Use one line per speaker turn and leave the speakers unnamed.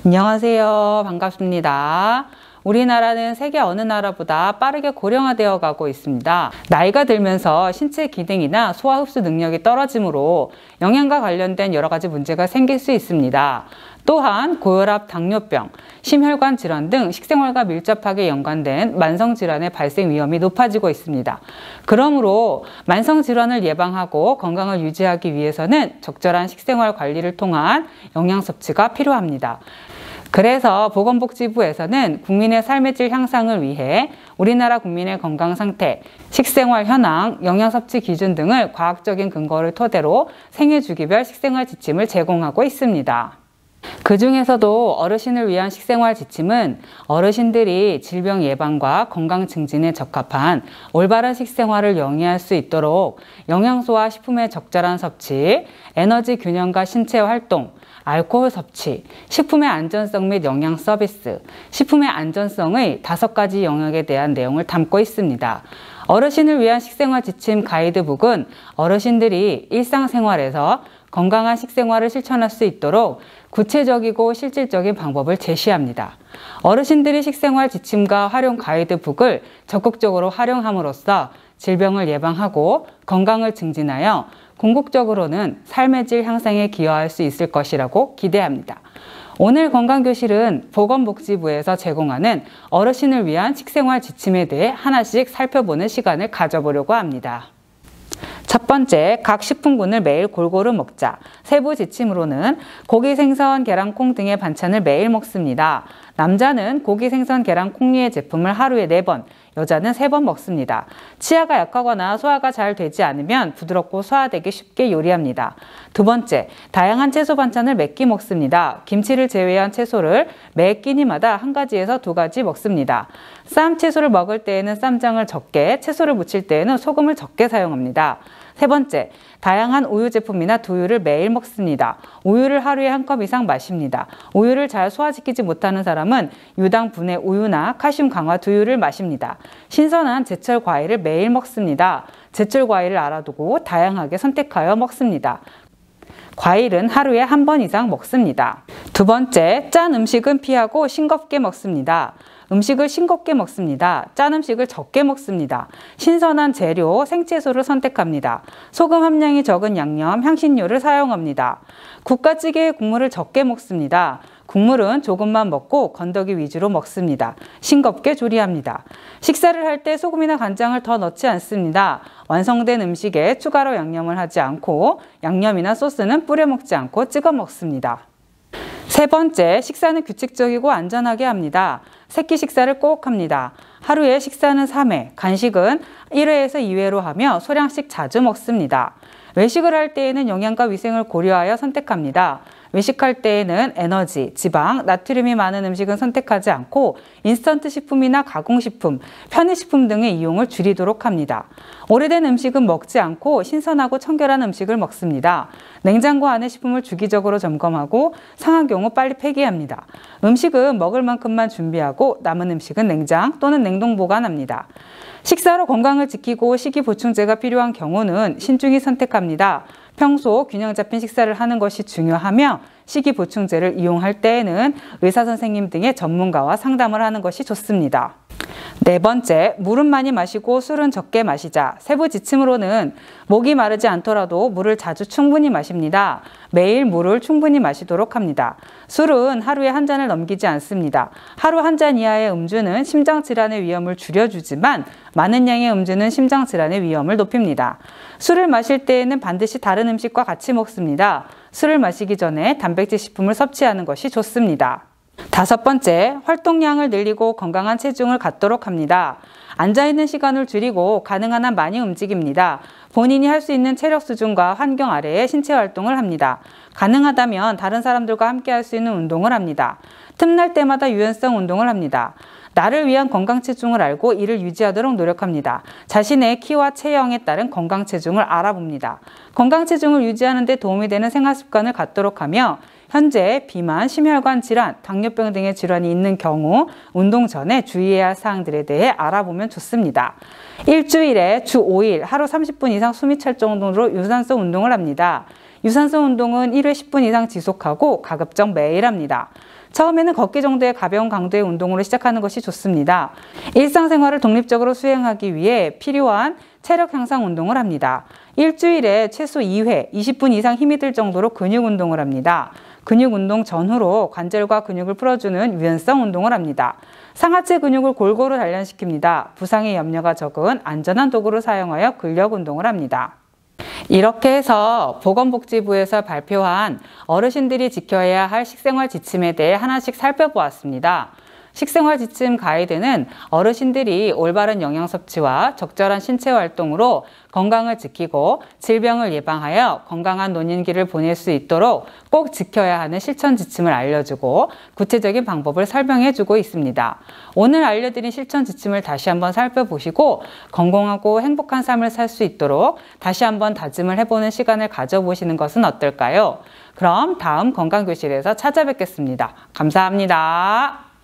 안녕하세요. 반갑습니다. 우리나라는 세계 어느 나라보다 빠르게 고령화되어 가고 있습니다. 나이가 들면서 신체 기능이나 소화 흡수 능력이 떨어지므로 영양과 관련된 여러 가지 문제가 생길 수 있습니다. 또한 고혈압, 당뇨병, 심혈관 질환 등 식생활과 밀접하게 연관된 만성질환의 발생 위험이 높아지고 있습니다. 그러므로 만성질환을 예방하고 건강을 유지하기 위해서는 적절한 식생활 관리를 통한 영양 섭취가 필요합니다. 그래서 보건복지부에서는 국민의 삶의 질 향상을 위해 우리나라 국민의 건강 상태, 식생활 현황, 영양 섭취 기준 등을 과학적인 근거를 토대로 생애주기별 식생활 지침을 제공하고 있습니다. 그 중에서도 어르신을 위한 식생활 지침은 어르신들이 질병 예방과 건강 증진에 적합한 올바른 식생활을 영위할 수 있도록 영양소와 식품의 적절한 섭취, 에너지 균형과 신체 활동, 알코올 섭취, 식품의 안전성 및 영양 서비스, 식품의 안전성의 5가지 영역에 대한 내용을 담고 있습니다. 어르신을 위한 식생활 지침 가이드북은 어르신들이 일상생활에서 건강한 식생활을 실천할 수 있도록 구체적이고 실질적인 방법을 제시합니다. 어르신들이 식생활 지침과 활용 가이드북을 적극적으로 활용함으로써 질병을 예방하고 건강을 증진하여 궁극적으로는 삶의 질 향상에 기여할 수 있을 것이라고 기대합니다. 오늘 건강교실은 보건복지부에서 제공하는 어르신을 위한 식생활 지침에 대해 하나씩 살펴보는 시간을 가져보려고 합니다. 첫 번째, 각 식품군을 매일 골고루 먹자. 세부 지침으로는 고기, 생선, 계란, 콩 등의 반찬을 매일 먹습니다. 남자는 고기, 생선, 계란, 콩류의 제품을 하루에 4번, 여자는 3번 먹습니다. 치아가 약하거나 소화가 잘 되지 않으면 부드럽고 소화되기 쉽게 요리합니다. 두 번째, 다양한 채소 반찬을 몇 끼 먹습니다. 김치를 제외한 채소를 매 끼니마다 1가지에서 2가지 먹습니다. 쌈 채소를 먹을 때에는 쌈장을 적게, 채소를 무칠 때에는 소금을 적게 사용합니다. 세 번째, 다양한 우유 제품이나 두유를 매일 먹습니다. 우유를 하루에 1컵 이상 마십니다. 우유를 잘 소화시키지 못하는 사람은 유당 분해 우유나 칼슘 강화 두유를 마십니다. 신선한 제철 과일을 매일 먹습니다. 제철 과일을 알아두고 다양하게 선택하여 먹습니다. 과일은 하루에 1번 이상 먹습니다. 두 번째, 짠 음식은 피하고 싱겁게 먹습니다. 음식을 싱겁게 먹습니다. 짠 음식을 적게 먹습니다. 신선한 재료, 생채소를 선택합니다. 소금 함량이 적은 양념, 향신료를 사용합니다. 국과 찌개의 국물을 적게 먹습니다. 국물은 조금만 먹고 건더기 위주로 먹습니다. 싱겁게 조리합니다. 식사를 할 때 소금이나 간장을 더 넣지 않습니다. 완성된 음식에 추가로 양념을 하지 않고 양념이나 소스는 뿌려 먹지 않고 찍어 먹습니다. 세 번째, 식사는 규칙적이고 안전하게 합니다. 새끼 식사를 꼭 합니다. 하루에 식사는 3회, 간식은 1회에서 2회로 하며 소량씩 자주 먹습니다. 외식을 할 때에는 영양과 위생을 고려하여 선택합니다. 외식할 때에는 에너지, 지방, 나트륨이 많은 음식은 선택하지 않고 인스턴트 식품이나 가공식품, 편의식품 등의 이용을 줄이도록 합니다. 오래된 음식은 먹지 않고 신선하고 청결한 음식을 먹습니다. 냉장고 안의 식품을 주기적으로 점검하고 상한 경우 빨리 폐기합니다. 음식은 먹을 만큼만 준비하고 남은 음식은 냉장 또는 냉동 보관합니다. 식사로 건강을 지키고 식이 보충제가 필요한 경우는 신중히 선택합니다. 평소 균형 잡힌 식사를 하는 것이 중요하며 식이 보충제를 이용할 때에는 의사 선생님 등의 전문가와 상담을 하는 것이 좋습니다. 네 번째, 물은 많이 마시고 술은 적게 마시자. 세부 지침으로는 목이 마르지 않더라도 물을 자주 충분히 마십니다. 매일 물을 충분히 마시도록 합니다. 술은 하루에 1잔을 넘기지 않습니다. 하루 1잔 이하의 음주는 심장질환의 위험을 줄여주지만 많은 양의 음주는 심장질환의 위험을 높입니다. 술을 마실 때에는 반드시 다른 음식과 같이 먹습니다. 술을 마시기 전에 단백질 식품을 섭취하는 것이 좋습니다. 다섯 번째, 활동량을 늘리고 건강한 체중을 갖도록 합니다. 앉아있는 시간을 줄이고 가능한 한 많이 움직입니다. 본인이 할 수 있는 체력 수준과 환경 아래에 신체 활동을 합니다. 가능하다면 다른 사람들과 함께 할 수 있는 운동을 합니다. 틈날 때마다 유연성 운동을 합니다. 나를 위한 건강 체중을 알고 이를 유지하도록 노력합니다. 자신의 키와 체형에 따른 건강 체중을 알아봅니다. 건강 체중을 유지하는 데 도움이 되는 생활 습관을 갖도록 하며 현재 비만, 심혈관 질환, 당뇨병 등의 질환이 있는 경우 운동 전에 주의해야 할 사항들에 대해 알아보면 좋습니다. 일주일에 주 5일 하루 30분 이상 숨이 찰 정도로 유산소 운동을 합니다. 유산소 운동은 1회 10분 이상 지속하고 가급적 매일 합니다. 처음에는 걷기 정도의 가벼운 강도의 운동으로 시작하는 것이 좋습니다. 일상생활을 독립적으로 수행하기 위해 필요한 체력 향상 운동을 합니다. 일주일에 최소 2회, 20분 이상 힘이 들 정도로 근육 운동을 합니다. 근육 운동 전후로 관절과 근육을 풀어주는 유연성 운동을 합니다. 상하체 근육을 골고루 단련시킵니다. 부상의 염려가 적은 안전한 도구를 사용하여 근력 운동을 합니다. 이렇게 해서 보건복지부에서 발표한 어르신들이 지켜야 할 식생활 지침에 대해 하나씩 살펴보았습니다. 식생활 지침 가이드는 어르신들이 올바른 영양 섭취와 적절한 신체 활동으로 건강을 지키고 질병을 예방하여 건강한 노년기를 보낼 수 있도록 꼭 지켜야 하는 실천 지침을 알려주고 구체적인 방법을 설명해주고 있습니다. 오늘 알려드린 실천 지침을 다시 한번 살펴보시고 건강하고 행복한 삶을 살 수 있도록 다시 한번 다짐을 해보는 시간을 가져보시는 것은 어떨까요? 그럼 다음 건강교실에서 찾아뵙겠습니다. 감사합니다.